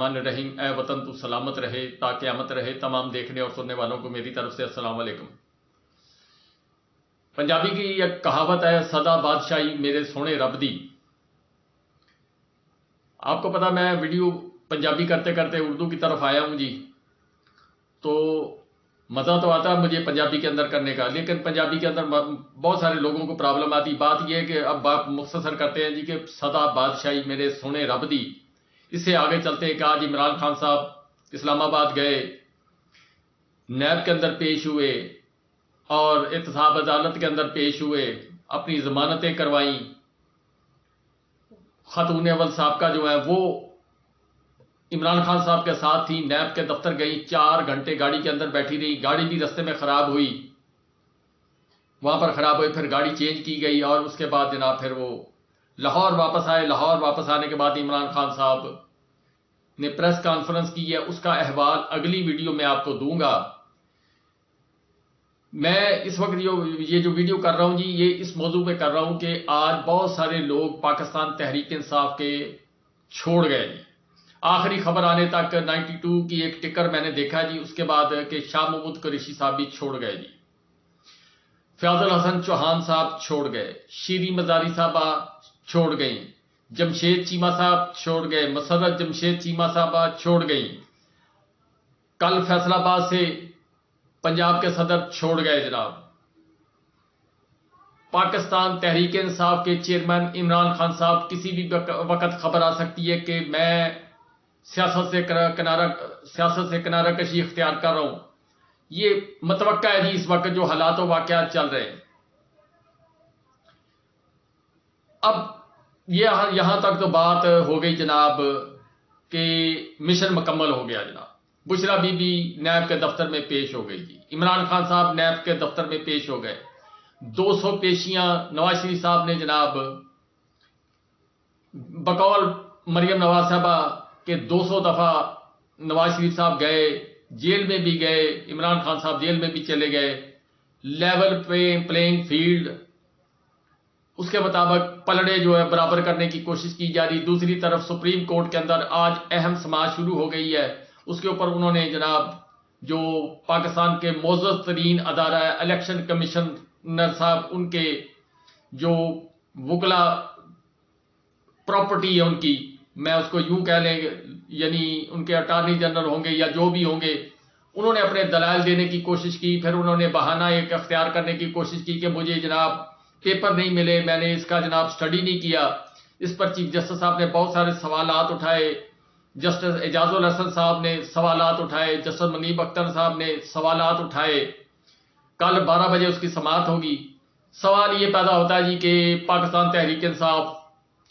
الرحمن الرحیم۔ اے وطن تو سلامت رہے تا قیامت رہے۔ تمام دیکھنے اور سننے والوں کو میری طرف سے السلام علیکم۔ پنجابی کی ایک کہاوت ہے، سدا بادشاہی میرے سونے رب دی۔ آپ کو پتا میں ویڈیو پنجابی کرتے کرتے اردو کی طرف آیا ہوں جی، تو مزہ تو آتا ہے مجھے پنجابی کے اندر کرنے کا، لیکن پنجابی کے اندر بہت سارے لوگوں کو پرابلم آتی۔ بات یہ ہے کہ اب بات مختصر کرتے ہیں جی کہ سدا بادشاہی میرے سونے رب دی۔ اس سے آگے چلتے ہیں کہ آج عمران خان صاحب اسلام آباد گئے، نیب کے اندر پیش ہوئے اور احتساب عدالت کے اندر پیش ہوئے، اپنی ضمانتیں کروائیں۔ خاتون اول صاحب کا جو ہے وہ عمران خان صاحب کے ساتھ تھی، نیب کے دفتر گئی، 4 گھنٹے گاڑی کے اندر بیٹھی رہی، گاڑی بھی رستے میں خراب ہوئی، وہاں پر خراب ہوئی، پھر گاڑی چینج کی گئی اور اس کے بعد جناب پھر وہ لاہور واپس آئے۔ لاہور واپس آنے کے بعد عمران خان صاحب نے پریس کانفرنس کی ہے، اس کا احوال اگلی ویڈیو میں آپ کو دوں گا۔ میں اس وقت یہ جو ویڈیو کر رہا ہوں جی، یہ اس موضوع پہ کر رہا ہوں کہ آج بہت سارے لوگ پاکستان تحریک انصاف کے چھوڑ گئے جی۔ آخری خبر آنے تک 92 کی ایک ٹکر میں نے دیکھا جی، اس کے بعد کہ شاہ محمود قریشی صاحب بھی چھوڑ گئے جی، فیاض الحسن چوہان صاحب چھوڑ گئے، شیریں مزاری صاحبہ چھوڑ گئیں، جمشید چیمہ صاحب چھوڑ گئے، مسرت جمشید چیمہ صاحبہ چھوڑ گئیں۔ کل فیصل آباد سے پنجاب کے صدر چھوڑ گئے جناب۔ پاکستان تحریک انصاف کے چیئرمین عمران خان صاحب کسی بھی وقت خبر آ سکتی ہے کہ میں سیاست سے کنارہ کشی اختیار کر رہا ہوں۔ یہ متوقع ہے جی اس وقت جو حالات و واقعات چل رہے ہیں۔ اب یہاں تک تو بات ہو گئی جناب کہ مشن مکمل ہو گیا جناب۔ بشرا بی بی نیب کے دفتر میں پیش ہو گئی جی، عمران خان صاحب نیب کے دفتر میں پیش ہو گئے۔ 200 پیشیاں نواز شریف صاحب نے جناب بقول مریم نواز صاحبہ کہ 200 دفعہ نواز شریف صاحب گئے، جیل میں بھی گئے، عمران خان صاحب جیل میں بھی چلے گئے۔ لیول پلینگ فیلڈ اس کے مطابق پلڑے جو ہے برابر کرنے کی کوشش کی جا رہی۔ دوسری طرف سپریم کورٹ کے اندر آج اہم سماعت شروع ہو گئی ہے، اس کے اوپر انہوں نے جناب جو پاکستان کے معزز ترین ادارہ ہے الیکشن کمیشنر صاحب، ان کے جو وکلا پراپرٹی ہے ان کی، میں اس کو یوں کہہ لیں یعنی ان کے اٹارنی جنرل ہوں گے یا جو بھی ہوں گے، انہوں نے اپنے دلائل دینے کی کوشش کی۔ پھر انہوں نے بہانہ ایک اختیار کرنے کی کوشش کی کہ مجھے جناب پیپر نہیں ملے، میں نے اس کا جناب سٹڈی نہیں کیا۔ اس پر چیف جسٹس صاحب نے بہت سارے سوالات اٹھائے، جسٹس اعجاز الحسن صاحب نے سوالات اٹھائے، جسٹس منیب اختر صاحب نے سوالات اٹھائے۔ کل 12 بجے اس کی سماعت ہوگی۔ سوال یہ پیدا ہوتا ہے جی کہ پاکستان تحریک انصاف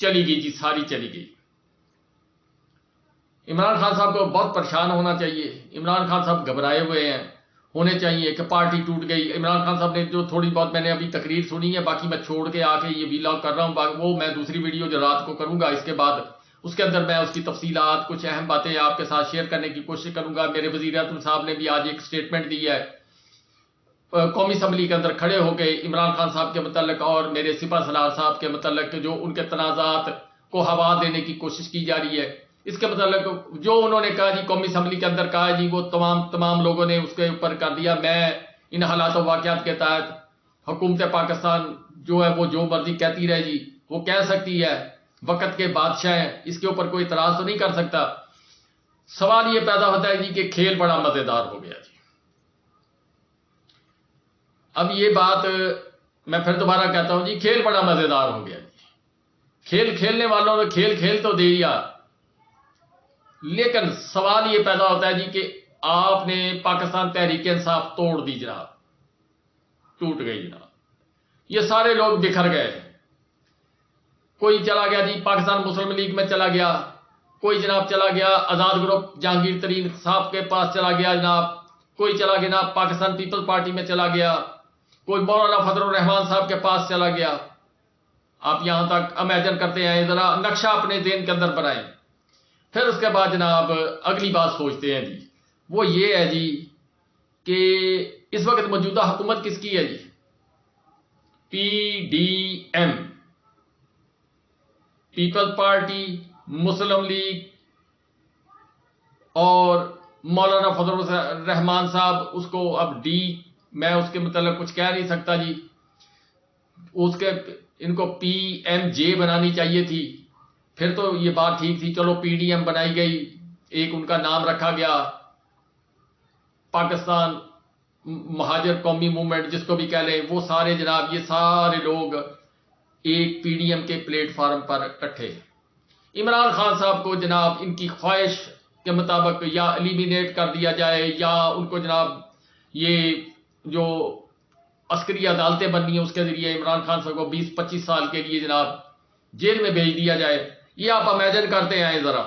چلی گئی جی، ساری چلی گئی۔ عمران خان صاحب کو بہت پریشان ہونا چاہیے، عمران خان صاحب گھبرائے ہوئے ہیں، ہونے چاہیے کہ پارٹی ٹوٹ گئی۔ عمران خان صاحب نے جو تھوڑی بہت میں نے ابھی تقریر سنی ہے، باقی میں چھوڑ کے آ کے یہ ویلاگ کر رہا ہوں، وہ میں دوسری ویڈیو جو رات کو کروں گا اس کے بعد، اس کے اندر میں اس کی تفصیلات کچھ اہم باتیں آپ کے ساتھ شیئر کرنے کی کوشش کروں گا۔ میرے وزیر اعظم صاحب نے بھی آج ایک سٹیٹمنٹ دی ہے قومی اسمبلی کے اندر کھڑے ہو کے عمران خان صاحب کے متعلق اور میرے سپہ سالار صاحب کے متعلق جو ان کے تنازعات کو ہوا دینے کی کوشش کی جا رہی ہے، اس کے متعلق جو انہوں نے کہا جی قومی اسمبلی کے اندر کہا جی وہ تمام لوگوں نے اس کے اوپر کر دیا۔ میں ان حالات و واقعات کے تحت حکومت پاکستان جو ہے وہ جو مرضی کہتی رہے جی، وہ کہہ سکتی ہے، وقت کے بادشاہ ہیں، اس کے اوپر کوئی اعتراض تو نہیں کر سکتا۔ سوال یہ پیدا ہوتا ہے جی کہ کھیل بڑا مزیدار ہو گیا جی۔ اب یہ بات میں پھر دوبارہ کہتا ہوں جی، کھیل بڑا مزیدار ہو گیا جی۔ کھیل کھیلنے والوں نے کھیل تو دے دیا، لیکن سوال یہ پیدا ہوتا ہے جی کہ آپ نے پاکستان تحریک انصاف توڑ دی جناب، ٹوٹ گئی جناب۔ یہ سارے لوگ بکھر گئے، کوئی چلا گیا جی پاکستان مسلم لیگ میں چلا گیا، کوئی جناب چلا گیا آزاد گروپ جہانگیر ترین صاحب کے پاس چلا گیا جناب، کوئی چلا گیا جناب پاکستان پیپل پارٹی میں چلا گیا، کوئی مولانا فضل الرحمان صاحب کے پاس چلا گیا۔ آپ یہاں تک امیجن کرتے ہیں، ذرا نقشہ اپنے ذہن کے اندر بنائیں۔ پھر اس کے بعد جناب اگلی بات سوچتے ہیں جی، وہ یہ ہے جی کہ اس وقت موجودہ حکومت کس کی ہے جی؟ P D M, people party, Muslim League اور مولانا فضل الرحمان صاحب اس کو اب ڈی، میں اس کے متعلق کچھ کہہ نہیں سکتا جی، اس کے ان کو پی ایم جے بنانی چاہیے تھی، پھر تو یہ بات ٹھیک تھی، چلو پی ڈی ایم بنائی گئی، ایک ان کا نام رکھا گیا پاکستان مہاجر قومی موومنٹ جس کو بھی کہہ لیں، وہ سارے جناب یہ سارے لوگ ایک پی ڈی ایم کے پلیٹ فارم پر اکٹھے، عمران خان صاحب کو جناب ان کی خواہش کے مطابق یا ایلیمینیٹ کر دیا جائے، یا ان کو جناب یہ جو عسکری عدالتیں بننی ہیں اس کے ذریعے عمران خان صاحب کو 20-25 سال کے لیے جناب جیل میں بھیج دیا جائے۔ یہ آپ امیجن کرتے ہیں ذرا،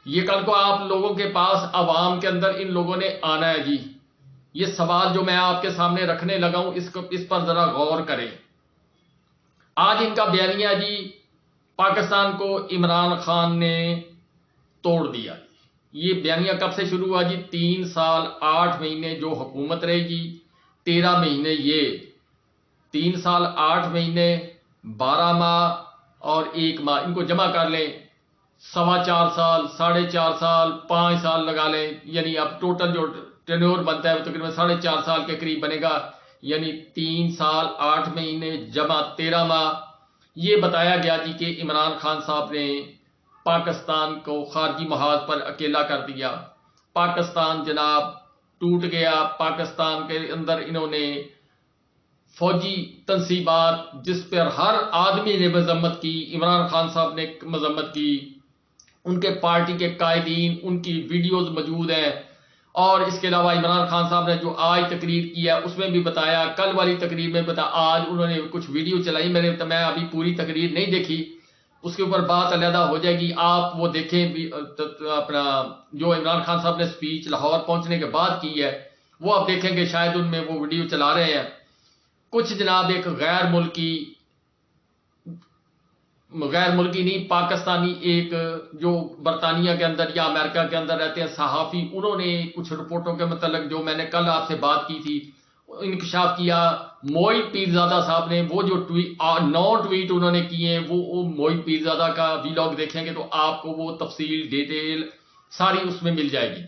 یہ کل کو آپ لوگوں کے پاس عوام کے اندر ان لوگوں نے آنا ہے جی۔ یہ سوال جو میں آپ کے سامنے رکھنے لگا ہوں اس پر ذرا غور کریں۔ آج ان کا بیانیہ جی، پاکستان کو عمران خان نے توڑ دیا۔ یہ بیانیہ کب سے شروع ہوا جی؟ 3 سال 8 مہینے جو حکومت رہے گی، 13 مہینے یہ، 3 سال 8 مہینے 12 ماہ اور 1 ماہ، ان کو جمع کر لیں، 4.25 سال، 4.5 سال، 5 سال لگا لیں، یعنی اب ٹوٹل جو ٹینیور بنتا ہے وہ تقریباً 4.5 سال کے قریب بنے گا، یعنی 3 سال 8 مہینے جمع 13 ماہ۔ یہ بتایا گیا جی کہ عمران خان صاحب نے پاکستان کو خارجی محاذ پر اکیلا کر دیا، پاکستان جناب ٹوٹ گیا، پاکستان کے اندر انہوں نے فوجی تنصیبات جس پر ہر آدمی نے مذمت کی، عمران خان صاحب نے مذمت کی، ان کے پارٹی کے قائدین، ان کی ویڈیوز موجود ہیں، اور اس کے علاوہ عمران خان صاحب نے جو آج تقریر کی ہے اس میں بھی بتایا، کل والی تقریر میں بتایا، آج انہوں نے کچھ ویڈیو چلائی، میں ابھی پوری تقریر نہیں دیکھی، اس کے اوپر بات علیحدہ ہو جائے گی، آپ وہ دیکھیں اپنا جو عمران خان صاحب نے سپیچ لاہور پہنچنے کے بعد کی ہے وہ آپ دیکھیں گے، شاید ان میں وہ ویڈیو چلا رہے ہیں کچھ جناب ایک غیر ملکی نہیں پاکستانی، ایک جو برطانیہ کے اندر یا امریکہ کے اندر رہتے ہیں صحافی، انہوں نے کچھ رپورٹوں کے متعلق جو میں نے کل آپ سے بات کی تھی انکشاف کیا، موعید پیرزادہ صاحب نے وہ جو 9 ٹویٹ انہوں نے کیے ہیں، وہ موعید پیرزادہ کا ویلاگ دیکھیں گے تو آپ کو وہ تفصیل ڈیٹیل ساری اس میں مل جائے گی۔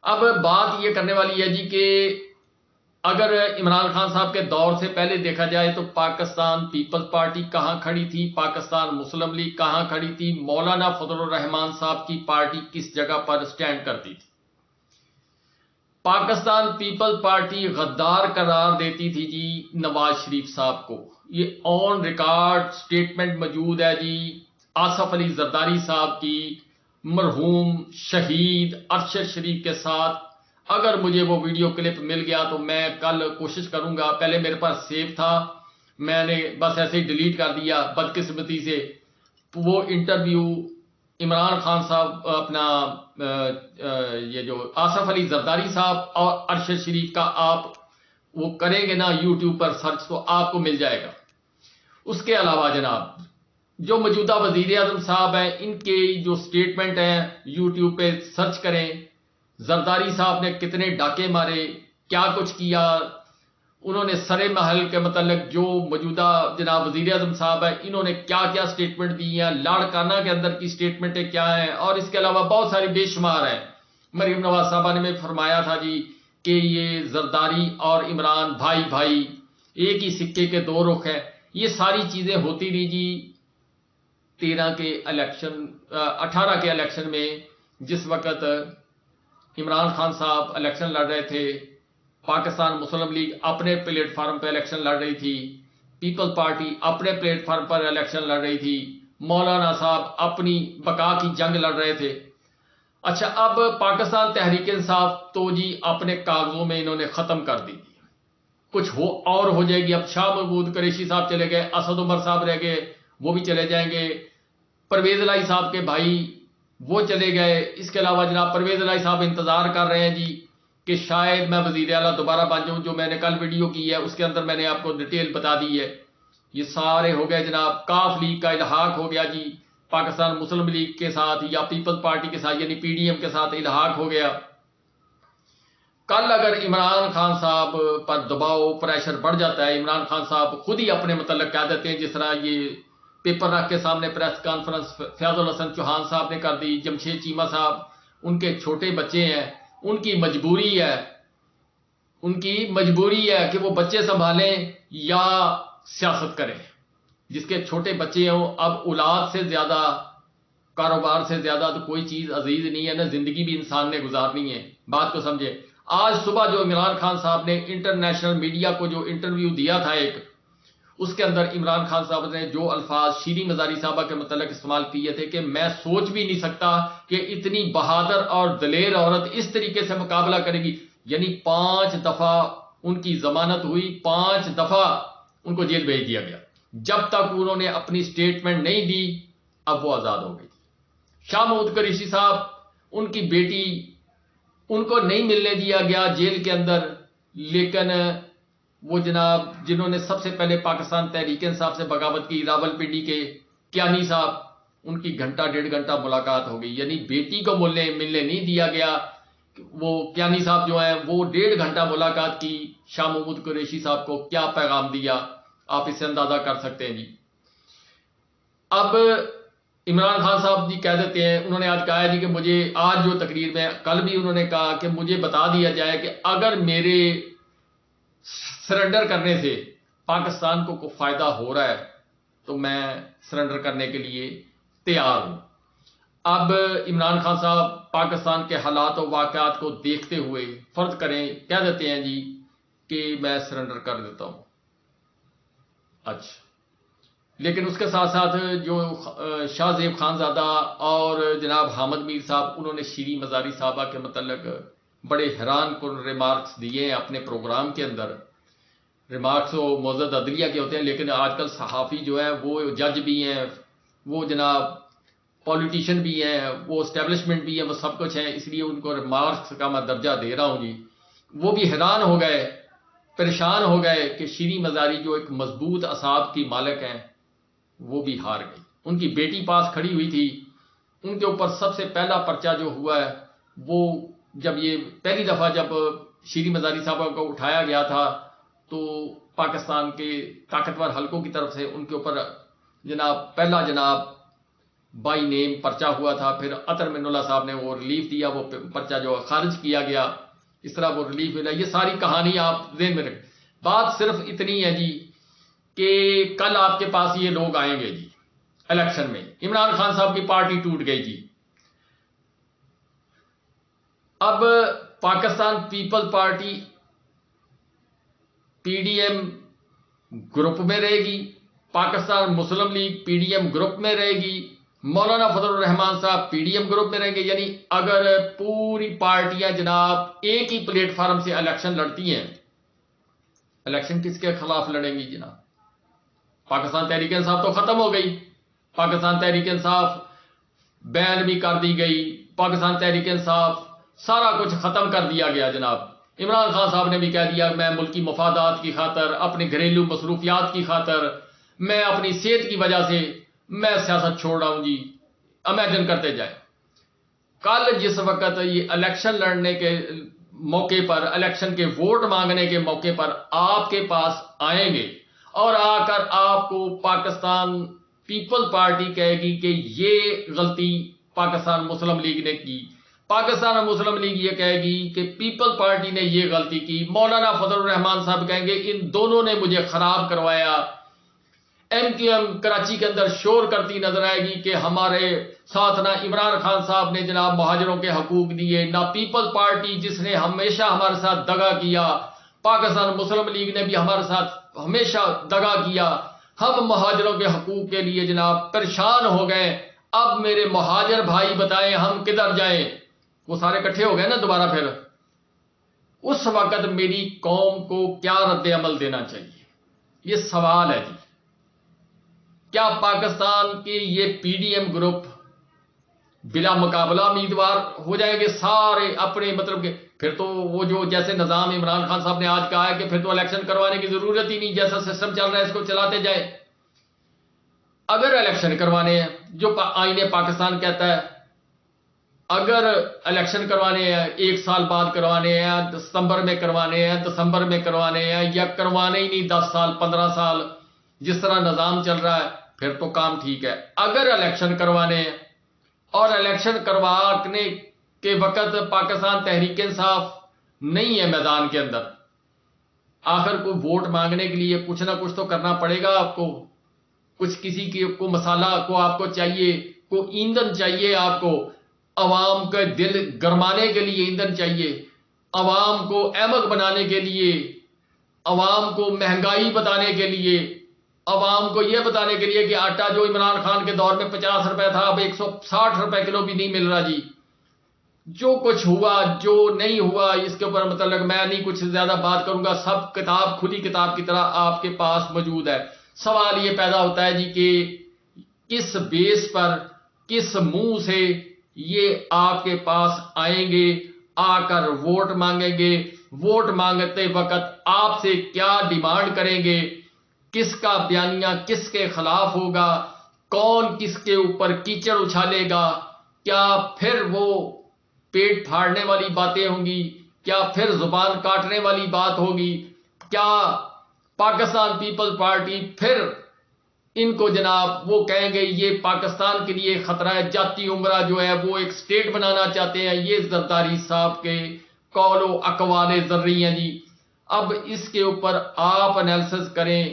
اب بات یہ کرنے والی ہے جی کہ اگر عمران خان صاحب کے دور سے پہلے دیکھا جائے تو پاکستان پیپلز پارٹی کہاں کھڑی تھی، پاکستان مسلم لیگ کہاں کھڑی تھی، مولانا فضل الرحمان صاحب کی پارٹی کس جگہ پر سٹینڈ کرتی تھی۔ پاکستان پیپلز پارٹی غدار قرار دیتی تھی جی نواز شریف صاحب کو، یہ آن ریکارڈ سٹیٹمنٹ موجود ہے جی آصف علی زرداری صاحب کی مرحوم شہید ارشد شریف کے ساتھ۔ اگر مجھے وہ ویڈیو کلپ مل گیا تو میں کل کوشش کروں گا، پہلے میرے پاس سیو تھا، میں نے بس ایسے ہی ڈیلیٹ کر دیا بدقسمتی سے، وہ انٹرویو عمران خان صاحب اپنا یہ جو آصف علی زرداری صاحب اور ارشد شریف کا آپ وہ کریں گے نا یوٹیوب پر سرچ تو آپ کو مل جائے گا۔ اس کے علاوہ جناب جو موجودہ وزیر اعظم صاحب ہیں ان کے جو سٹیٹمنٹ ہیں یوٹیوب پہ سرچ کریں، زرداری صاحب نے کتنے ڈاکے مارے، کیا کچھ کیا، انہوں نے سرے محل کے متعلق جو موجودہ جناب وزیر اعظم صاحب ہیں انہوں نے کیا کیا سٹیٹمنٹ دی ہیں، لاڑکانہ کے اندر کی سٹیٹمنٹیں کیا ہیں، اور اس کے علاوہ بہت ساری بے شمار ہیں۔ مریم نواز صاحبہ نے میں فرمایا تھا جی کہ یہ زرداری اور عمران بھائی ایک ہی سکے کے 2 رخ ہیں، یہ ساری چیزیں ہوتی رہی جی 18 کے الیکشن میں، جس وقت عمران خان صاحب الیکشن لڑ رہے تھے، پاکستان مسلم لیگ اپنے پلیٹ فارم پر الیکشن لڑ رہی تھی، پیپل پارٹی اپنے پلیٹ فارم پر الیکشن لڑ رہی تھی، مولانا صاحب اپنی بقا کی جنگ لڑ رہے تھے۔ اچھا اب پاکستان تحریک انصاف تو جی اپنے کاغذوں میں انہوں نے ختم کر دی، کچھ اور ہو جائے گی، اب شاہ محمود قریشی صاحب چلے گئے، اسد عمر صاحب رہ گئے وہ بھی چلے جائیں گے، پرویز الہی صاحب کے بھائی وہ چلے گئے، اس کے علاوہ جناب پرویز الہی صاحب انتظار کر رہے ہیں جی کہ شاید میں وزیر اعلیٰ دوبارہ بن جاؤں، جو میں نے کل ویڈیو کی ہے اس کے اندر میں نے آپ کو ڈیٹیل بتا دی ہے۔ یہ سارے ہو گئے جناب، کاف لیگ کا الحاق ہو گیا جی پاکستان مسلم لیگ کے ساتھ یا پیپلز پارٹی کے ساتھ، یعنی پی ڈی ایم کے ساتھ الحاق ہو گیا۔ کل اگر عمران خان صاحب پر دباؤ پریشر بڑھ جاتا ہے، عمران خان صاحب خود ہی اپنے متعلق کہہ دیتے ہیں، جس طرح یہ پیپر رکھ کے سامنے پریس کانفرنس فیاض الحسن چوہان صاحب نے کر دی، جمشید چیمہ صاحب، ان کے چھوٹے بچے ہیں، ان کی مجبوری ہے کہ وہ بچے سنبھالیں یا سیاست کریں. جس کے چھوٹے بچے ہوں، اب اولاد سے زیادہ، کاروبار سے زیادہ تو کوئی چیز عزیز نہیں ہے نا، زندگی بھی انسان نے گزارنی ہے. بات کو سمجھے. آج صبح جو عمران خان صاحب نے انٹرنیشنل میڈیا کو جو انٹرویو دیا تھا ایک، اس کے اندر عمران خان صاحب نے جو الفاظ شیریں مزاری صاحبہ کے متعلق استعمال کیے تھے کہ میں سوچ بھی نہیں سکتا کہ اتنی بہادر اور دلیر عورت اس طریقے سے مقابلہ کرے گی. یعنی 5 دفعہ ان کی ضمانت ہوئی، 5 دفعہ ان کو جیل بھیج دیا گیا. جب تک انہوں نے اپنی سٹیٹمنٹ نہیں دی، اب وہ آزاد ہو گئی. شاہ محمود قریشی صاحب، ان کی بیٹی، ان کو نہیں ملنے دیا گیا جیل کے اندر، لیکن وہ جناب جنہوں نے سب سے پہلے پاکستان تحریک انصاف سے بغاوت کی، راولپنڈی کے کیانی صاحب، ان کی گھنٹہ 1.5 گھنٹہ ملاقات ہو گئی. یعنی بیٹی کو ملنے نہیں دیا گیا. وہ کیانی صاحب جو ہیں وہ 1.5 گھنٹہ ملاقات کی. شاہ محمود قریشی صاحب کو کیا پیغام دیا، آپ اس سے اندازہ کر سکتے ہیں جی. اب عمران خان صاحب جی کہہ دیتے ہیں، انہوں نے آج کہا ہے جی کہ مجھے آج جو تقریر میں، کل بھی انہوں نے کہا کہ مجھے بتا دیا جائے کہ اگر میرے سرنڈر کرنے سے پاکستان کو کوئی فائدہ ہو رہا ہے تو میں سرنڈر کرنے کے لیے تیار ہوں. اب عمران خان صاحب پاکستان کے حالات و واقعات کو دیکھتے ہوئے فرض کریں، کہہ دیتے ہیں جی کہ میں سرنڈر کر دیتا ہوں. اچھا، لیکن اس کے ساتھ ساتھ جو شاہ زیب خان زادہ اور جناب حامد میر صاحب، انہوں نے شیریں مزاری صاحبہ کے متعلق بڑے حیران کن ریمارکس دیے ہیں اپنے پروگرام کے اندر. ریمارکس وہ معزز عدلیہ کے ہوتے ہیں، لیکن آج کل صحافی جو ہے وہ جج بھی ہیں، وہ جناب پولیٹیشین بھی ہیں، وہ اسٹیبلشمنٹ بھی ہے، وہ سب کچھ ہیں، اس لیے ان کو ریمارکس کا میں درجہ دے رہا ہوں جی. وہ بھی حیران ہو گئے، پریشان ہو گئے کہ شیریں مزاری جو ایک مضبوط اعصاب کی مالک ہیں وہ بھی ہار گئی. ان کی بیٹی پاس کھڑی ہوئی تھی، ان کے اوپر سب سے پہلا پرچہ جو ہوا ہے وہ جب یہ پہلی دفعہ جب شیریں مزاری صاحبہ کو اٹھایا گیا تھا تو پاکستان کے طاقتور حلقوں کی طرف سے ان کے اوپر پہلا بائی نیم پرچہ ہوا تھا. پھر عطر من اللہ صاحب نے وہ ریلیف دیا، وہ پرچہ جو خارج کیا گیا، اس طرح وہ ریلیف ملا. یہ ساری کہانی آپ ذہن میں رکھیں. بات صرف اتنی ہے جی کہ کل آپ کے پاس یہ لوگ آئیں گے جی الیکشن میں. عمران خان صاحب کی پارٹی ٹوٹ گئی جی. اب Pakistan people party P D M group میں رہے گی، Pakistan Muslim League P D M group میں رہے گی، مولانا فضل الرحمان صاحب پی ڈی ایم گروپ میں رہیں گے. یعنی اگر پوری پارٹیاں جناب ایک ہی پلیٹ فارم سے الیکشن لڑتی ہیں، الیکشن کس کے خلاف لڑیں گی جناب؟ پاکستان تحریک انصاف تو ختم ہو گئی، پاکستان تحریک انصاف بین بھی کر دی گئی، پاکستان تحریک انصاف سارا کچھ ختم کر دیا گیا جناب. عمران خان صاحب نے بھی کہہ دیا میں ملکی مفادات کی خاطر، اپنے گھریلو مصروفیات کی خاطر، میں اپنی صحت کی وجہ سے میں سیاست چھوڑ رہا ہوں جی. امیجن کرتے جائیں، کل جس وقت یہ الیکشن لڑنے کے موقع پر، الیکشن کے ووٹ مانگنے کے موقع پر آپ کے پاس آئیں گے اور آ کر آپ کو پاکستان پیپل پارٹی کہے گی کہ یہ غلطی پاکستان مسلم لیگ نے کی، پاکستان مسلم لیگ یہ کہے گی کہ پیپل پارٹی نے یہ غلطی کی، مولانا فضل الرحمان صاحب کہیں گے ان دونوں نے مجھے خراب کروایا، ایم کیو ایم کراچی کے اندر شور کرتی نظر آئے گی کہ ہمارے ساتھ نہ عمران خان صاحب نے جناب مہاجروں کے حقوق دیے، نہ پیپل پارٹی جس نے ہمیشہ ہمارے ساتھ دغا کیا، پاکستان مسلم لیگ نے بھی ہمارے ساتھ ہمیشہ دغا کیا، ہم مہاجروں کے حقوق کے لیے جناب پریشان ہو گئے، اب میرے مہاجر بھائی بتائیں ہم کدھر جائیں. وہ سارے اکٹھے ہو گئے نا دوبارہ. پھر اس وقت میری قوم کو کیا رد عمل دینا چاہیے؟ یہ سوال ہے جی. کیا پاکستان کے یہ پی ڈی ایم گروپ بلا مقابلہ امیدوار ہو جائیں گے سارے اپنے مطلب کہ پھر تو وہ جو جیسے نظام عمران خان صاحب نے آج کہا ہے کہ پھر تو الیکشن کروانے کی ضرورت ہی نہیں، جیسا سسٹم چل رہا ہے اس کو چلاتے جائے. اگر الیکشن کروانے ہیں جو آئین پاکستان کہتا ہے، اگر الیکشن کروانے ہیں 1 سال بعد کروانے ہیں، ستمبر میں کروانے ہیں، دسمبر میں کروانے ہیں، یا کروانے ہی نہیں 10 سال 15 سال جس طرح نظام چل رہا ہے، پھر تو کام ٹھیک ہے. اگر الیکشن کروانے ہیں اور الیکشن کروانے کے وقت پاکستان تحریک انصاف نہیں ہے میدان کے اندر، آخر کوئی ووٹ مانگنے کے لیے کچھ نہ کچھ تو کرنا پڑے گا آپ کو. کچھ کسی کو مسالہ کو آپ کو چاہیے، کو ایندھن چاہیے، آپ کو عوام کا دل گرمانے کے لیے ایندھن چاہیے، عوام کو احمق بنانے کے لیے، عوام کو مہنگائی بتانے کے لیے، عوام کو یہ بتانے کے لیے کہ آٹا جو عمران خان کے دور میں 50 روپے تھا اب 160 روپے کلو بھی نہیں مل رہا جی. جو کچھ ہوا جو نہیں ہوا اس کے اوپر متعلق میں نہیں کچھ زیادہ بات کروں گا، سب کتاب کھلی کتاب کی طرح آپ کے پاس موجود ہے. سوال یہ پیدا ہوتا ہے جی کہ کس بیس پر، کس منہ سے یہ آپ کے پاس آئیں گے، آ کر ووٹ مانگیں گے، ووٹ مانگتے وقت آپ سے کیا ڈیمانڈ کریں گے، کس کا بیانیہ کس کے خلاف ہوگا، کون کس کے اوپر کیچڑ اچھالے گا، کیا پھر وہ پیٹ پھاڑنے والی باتیں ہوں گی، کیا پھر زبان کاٹنے والی بات ہوگی، کیا پاکستان پیپلز پارٹی پھر ان کو جناب وہ کہیں گے یہ پاکستان کے لیے خطرہ ہے، جاتی عمرہ جو ہے وہ ایک سٹیٹ بنانا چاہتے ہیں. یہ زرداری صاحب کے قول و اقوال زرعی ہیں جی. اب اس کے اوپر آپ انالیسس کریں،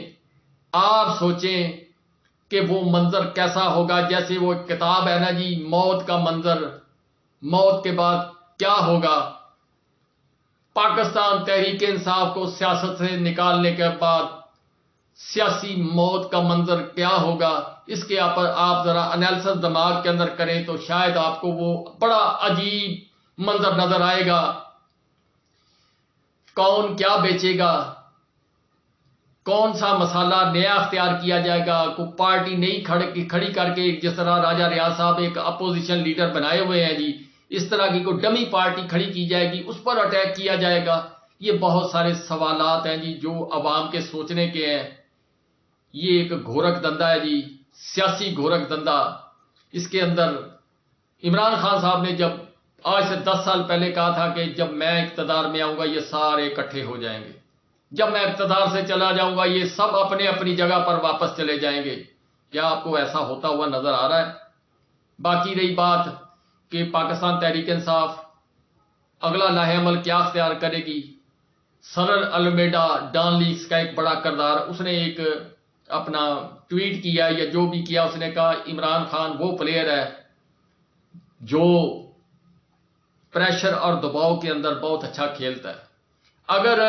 آپ سوچیں کہ وہ منظر کیسا ہوگا. جیسے وہ کتاب ہے نا جی، موت کا منظر، موت کے بعد کیا ہوگا. پاکستان تحریک انصاف کو سیاست سے نکالنے کے بعد سیاسی موت کا منظر کیا ہوگا، اس کے اوپر آپ ذرا انالیسس دماغ کے اندر کریں تو شاید آپ کو وہ بڑا عجیب منظر نظر آئے گا. کون کیا بیچے گا، کون سا مسالہ نیا اختیار کیا جائے گا، کوئی پارٹی نئی کھڑی کر کے، جس طرح راجہ ریاض صاحب ایک اپوزیشن لیڈر بنائے ہوئے ہیں جی، اس طرح کی کوئی ڈمی پارٹی کھڑی کی جائے گی، اس پر اٹیک کیا جائے گا. یہ بہت سارے سوالات ہیں جی جو عوام کے سوچنے کے ہیں. یہ ایک گھورک دندہ ہے جی، سیاسی گھورک دندہ. اس کے اندر عمران خان صاحب نے جب آج سے 10 سال پہلے کہا تھا کہ جب میں اقتدار میں آؤں گا یہ سارے اکٹھے ہو جائیں گے، جب میں اقتدار سے چلا جاؤں گا یہ سب اپنے اپنی جگہ پر واپس چلے جائیں گے. کیا آپ کو ایسا ہوتا ہوا نظر آ رہا ہے؟ باقی رہی بات کہ پاکستان تحریک انصاف اگلا لاہ عمل کیا اختیار کرے گی. سرل المیڈا ڈان لیکس کا ایک بڑا کردار، اس نے ایک اپنا ٹویٹ کیا یا جو بھی کیا، اس نے کہا عمران خان وہ پلیئر ہے جو پریشر اور دباؤ کے اندر بہت اچھا کھیلتا ہے. اگر